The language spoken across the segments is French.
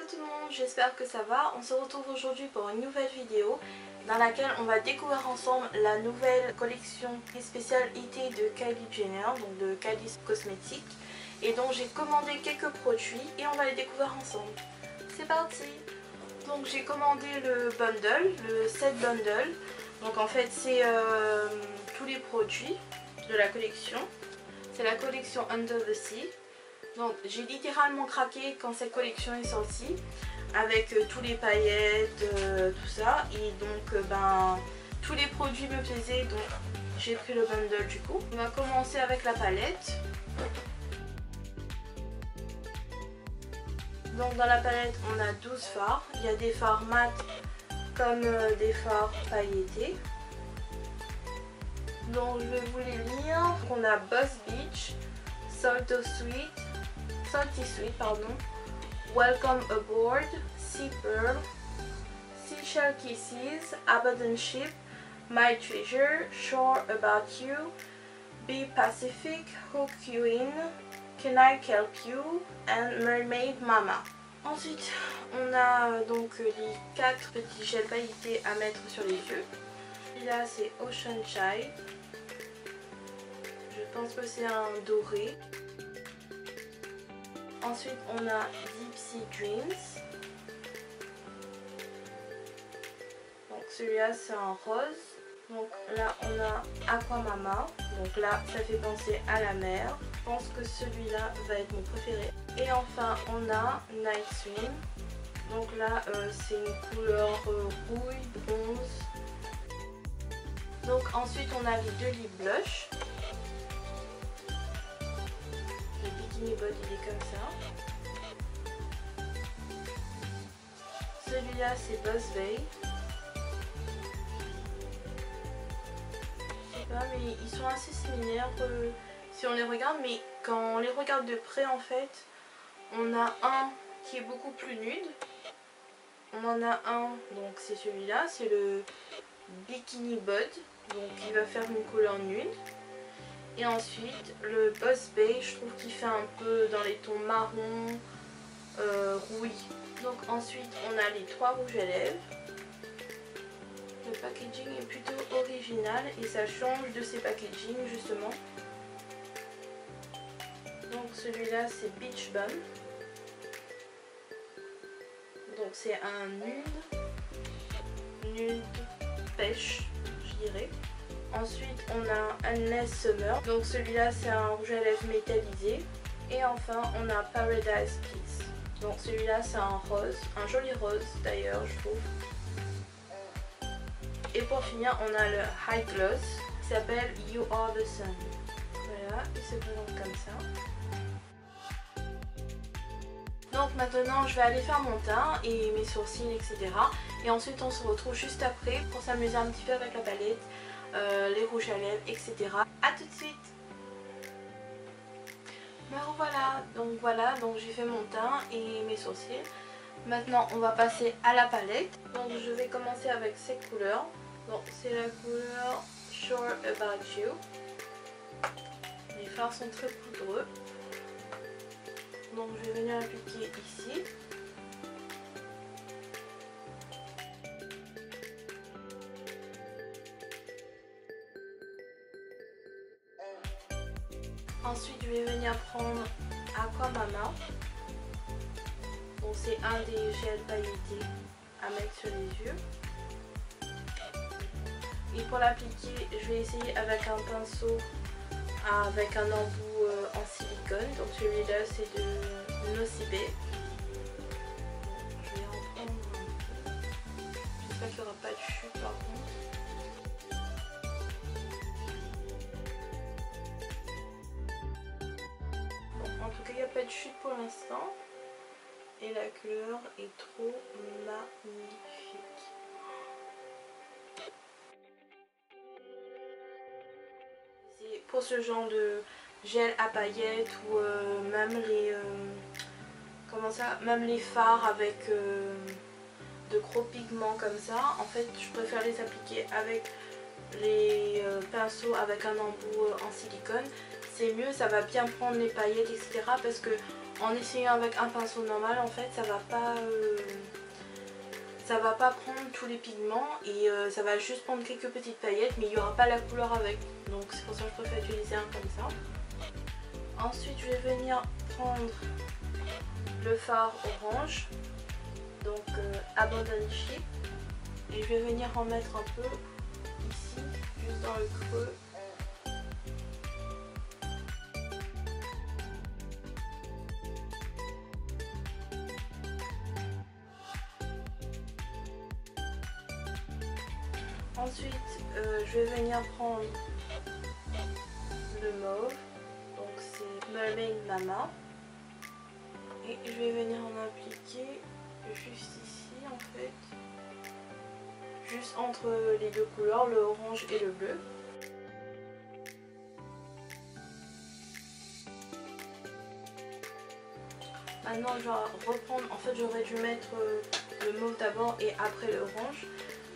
tout le monde, j'espère que ça va. On se retrouve aujourd'hui pour une nouvelle vidéo dans laquelle on va découvrir ensemble la nouvelle collection spéciale été de Kylie Jenner, donc de Kylie Cosmetics, et donc j'ai commandé quelques produits et on va les découvrir ensemble. C'est parti! Donc j'ai commandé le bundle, le set bundle. Donc en fait c'est tous les produits de la collection. C'est la collection Under the Sea. Donc j'ai littéralement craqué quand cette collection est sortie, avec tous les paillettes, tout ça. Et donc tous les produits me plaisaient, donc j'ai pris le bundle du coup. On va commencer avec la palette. Donc dans la palette on a 12 fards. Il y a des fards mat comme des fards pailletés. Donc je vais vous les lire. On a Boss Beach, Salty Sweet, Welcome Aboard, Sea Pearl, Seashell Kisses, Abandoned Ship, My Treasure, Shore About You, Be Pacific, Hook You In, Can I Help You, and Mermaid Mama. Ensuite, on a donc les 4 petits gels pailletés à mettre sur les yeux. Là c'est Ocean Chai. Je pense que c'est un doré. Ensuite on a Deep Sea Dreams. Donc celui-là c'est un rose. Donc là on a Aqua Mama. Donc là ça fait penser à la mer. Je pense que celui-là va être mon préféré. Et enfin on a Night Swim. Donc là c'est une couleur rouille, bronze. Donc ensuite on a les 2 lip blush. Le Bikini Body il est comme ça. Celui-là c'est Boss Bay. Je sais pas mais ils sont assez similaires si on les regarde, mais quand on les regarde de près en fait, on a un qui est beaucoup plus nude. On en a un, donc c'est celui-là, c'est le Bikini Bud, donc il va faire une couleur nude. Et ensuite le Boss Bay, je trouve qu'il fait un peu dans les tons marron, rouille. Donc ensuite on a les 3 rouges à lèvres. Le packaging est plutôt original et ça change de ces packaging justement. Donc celui-là c'est Beach Bum. Donc c'est un nude pêche je dirais. Ensuite on a Endless Summer. Donc celui-là c'est un rouge à lèvres métallisé. Et enfin on a Paradise Kiss. Donc celui-là c'est un rose, un joli rose d'ailleurs je trouve. Et pour finir on a le High Gloss qui s'appelle You Are the Sun. Voilà, il se présente comme ça. Donc maintenant je vais aller faire mon teint et mes sourcils etc. Et ensuite on se retrouve juste après pour s'amuser un petit peu avec la palette, les rouges à lèvres etc. A tout de suite. Me revoilà, donc j'ai fait mon teint et mes sourcils. Maintenant on va passer à la palette. Donc je vais commencer avec cette couleur. Donc c'est la couleur Shore About You. Les fards sont très poudreux. Donc je vais venir appliquer ici. Ensuite je vais venir prendre Aqua Mama. Donc c'est un des gels pailletés à mettre sur les yeux. Et pour l'appliquer je vais essayer avec un pinceau avec un embout en silicone. Donc celui-là c'est de Nocibé. Je vais en prendre un peu. J'espère qu'il n'y aura pas de chute par contre. Bon, en tout cas il n'y a pas de chute pour l'instant. Et la couleur est trop magnifique. Pour ce genre de gel à paillettes ou même les fards avec de gros pigments comme ça, en fait je préfère les appliquer avec les pinceaux avec un embout en silicone. c'est mieux, ça va bien prendre les paillettes, etc. Parce que en essayant avec un pinceau normal, en fait, ça va pas prendre tous les pigments et ça va juste prendre quelques petites paillettes, mais il n'y aura pas la couleur avec. Donc c'est pour ça que je préfère utiliser un comme ça. Ensuite, je vais venir prendre le fard orange, donc Abandon Ship, et je vais venir en mettre un peu ici, juste dans le creux. Ensuite, je vais venir prendre le mauve, donc c'est Mermaid Mama, et je vais venir en appliquer juste ici en fait, juste entre les deux couleurs, le orange et le bleu. Maintenant je vais reprendre, en fait j'aurais dû mettre le mauve d'abord et après l'orange.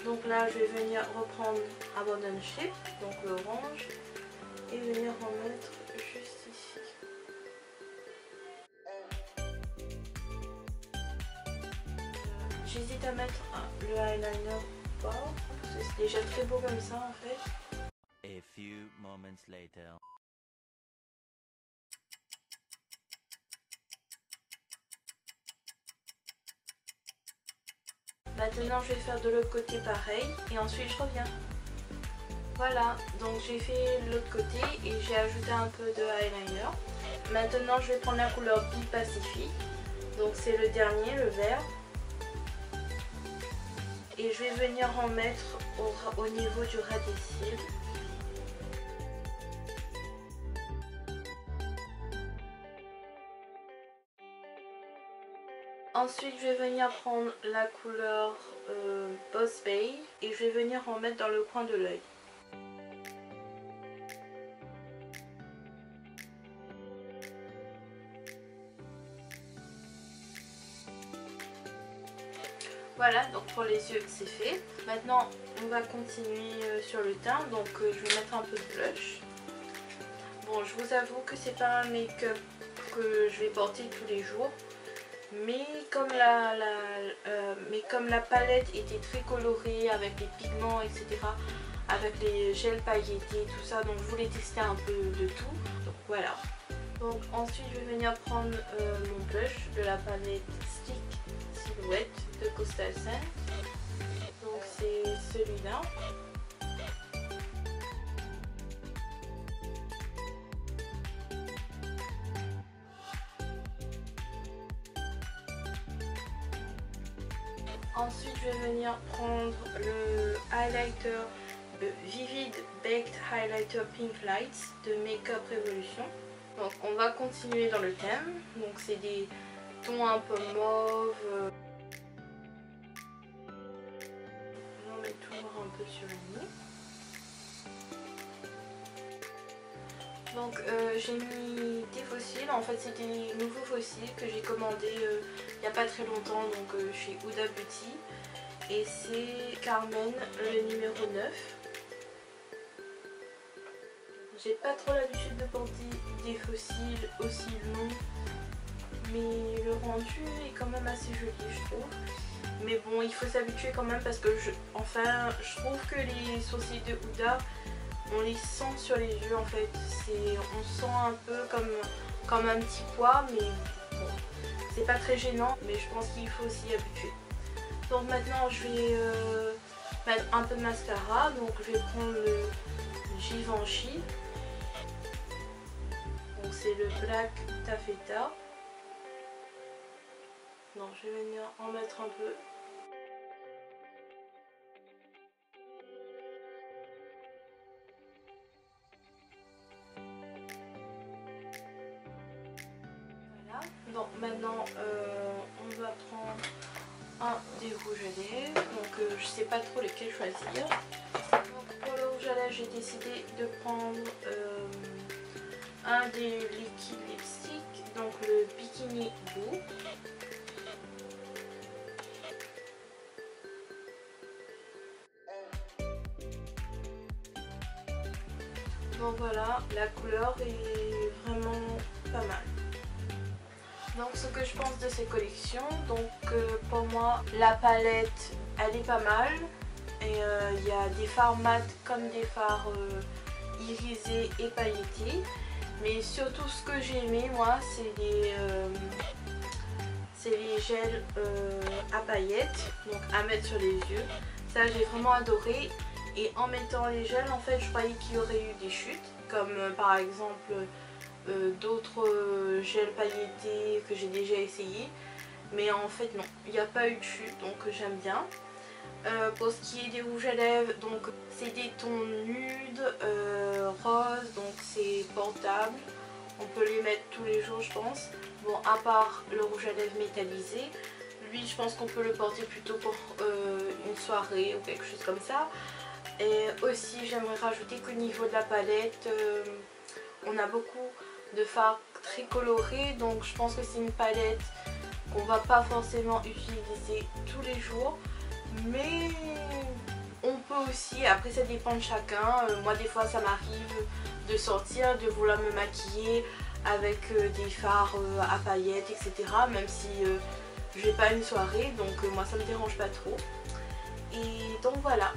Donc là je vais venir reprendre Abandon Ship, donc l'orange, et venir en mettre juste ici. J'hésite à mettre le eyeliner ou pas, parce que c'est déjà très beau comme ça en fait. A few moments later. Maintenant je vais faire de l'autre côté pareil et ensuite je reviens. Voilà, donc j'ai fait l'autre côté et j'ai ajouté un peu de eyeliner. Maintenant je vais prendre la couleur Be Pacific, donc c'est le dernier, le vert. Et je vais venir en mettre au niveau du ras des cils. Ensuite je vais venir prendre la couleur Boss Bay et je vais venir en mettre dans le coin de l'œil. Voilà, donc pour les yeux c'est fait. Maintenant on va continuer sur le teint, donc je vais mettre un peu de blush. Bon, je vous avoue que c'est pas un make-up que je vais porter tous les jours. Mais comme la palette était très colorée avec les pigments, etc., avec les gels pailletés, tout ça, donc je voulais tester un peu de tout. Donc voilà. Donc ensuite je vais venir prendre mon blush de la palette Stick Silhouette de Coastal Scent. Donc c'est celui-là. Ensuite je vais venir prendre le highlighter Vivid Baked Highlighter Pink Lights de Makeup Revolution. Donc on va continuer dans le thème, donc c'est des tons un peu mauve. On met toujours un peu sur le nez. Donc j'ai mis des fossiles, en fait c'est des nouveaux fossiles que j'ai commandés il n'y a pas très longtemps, donc chez Huda Beauty. Et c'est Carmen, le numéro 9. J'ai pas trop l'habitude de porter des fossiles aussi longs, mais le rendu est quand même assez joli je trouve. Mais bon, il faut s'habituer quand même parce que je trouve que les sourcils de Huda, on les sent sur les yeux en fait. On sent un peu comme un petit pois, mais bon, c'est pas très gênant, mais je pense qu'il faut s'y habituer. Donc maintenant je vais mettre un peu de mascara, donc je vais prendre le Givenchy. Donc c'est le Black Taffeta. Non, je vais venir en mettre un peu. Voilà. Donc maintenant on va prendre un des rouges à lèvres. Donc je sais pas trop lesquels choisir. Donc pour le rouge à lèvres j'ai décidé de prendre un des liquid lipstick, donc le Bikini Blue. Donc Donc voilà, la couleur est vraiment pas mal. Donc ce que je pense de ces collections, donc pour moi la palette elle est pas mal. Et il y a des fards mat comme des fards irisés et pailletés. Mais surtout ce que j'ai aimé moi c'est les gels à paillettes, donc à mettre sur les yeux. Ça j'ai vraiment adoré. Et en mettant les gels en fait je croyais qu'il y aurait eu des chutes. Comme par exemple d'autres gels pailletés que j'ai déjà essayé. Mais en fait non, il n'y a pas eu de chute, donc j'aime bien. Pour ce qui est des rouges à lèvres, donc c'est des tons nudes, roses, donc c'est portable. On peut les mettre tous les jours je pense. Bon, à part le rouge à lèvres métallisé, lui je pense qu'on peut le porter plutôt pour une soirée ou quelque chose comme ça. Et aussi j'aimerais rajouter qu'au niveau de la palette, on a beaucoup de fards très colorés, donc je pense que c'est une palette qu'on va pas forcément utiliser tous les jours. Mais on peut aussi, après ça dépend de chacun, moi des fois ça m'arrive de sortir, de vouloir me maquiller avec des fards à paillettes etc. Même si je n'ai pas une soirée, donc moi ça me dérange pas trop. Et donc voilà,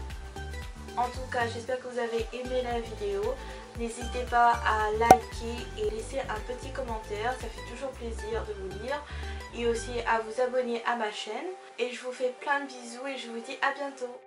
en tout cas j'espère que vous avez aimé la vidéo. N'hésitez pas à liker et laisser un petit commentaire, ça fait toujours plaisir de vous lire. Et aussi à vous abonner à ma chaine. Et je vous fais plein de bisous et je vous dis à bientôt.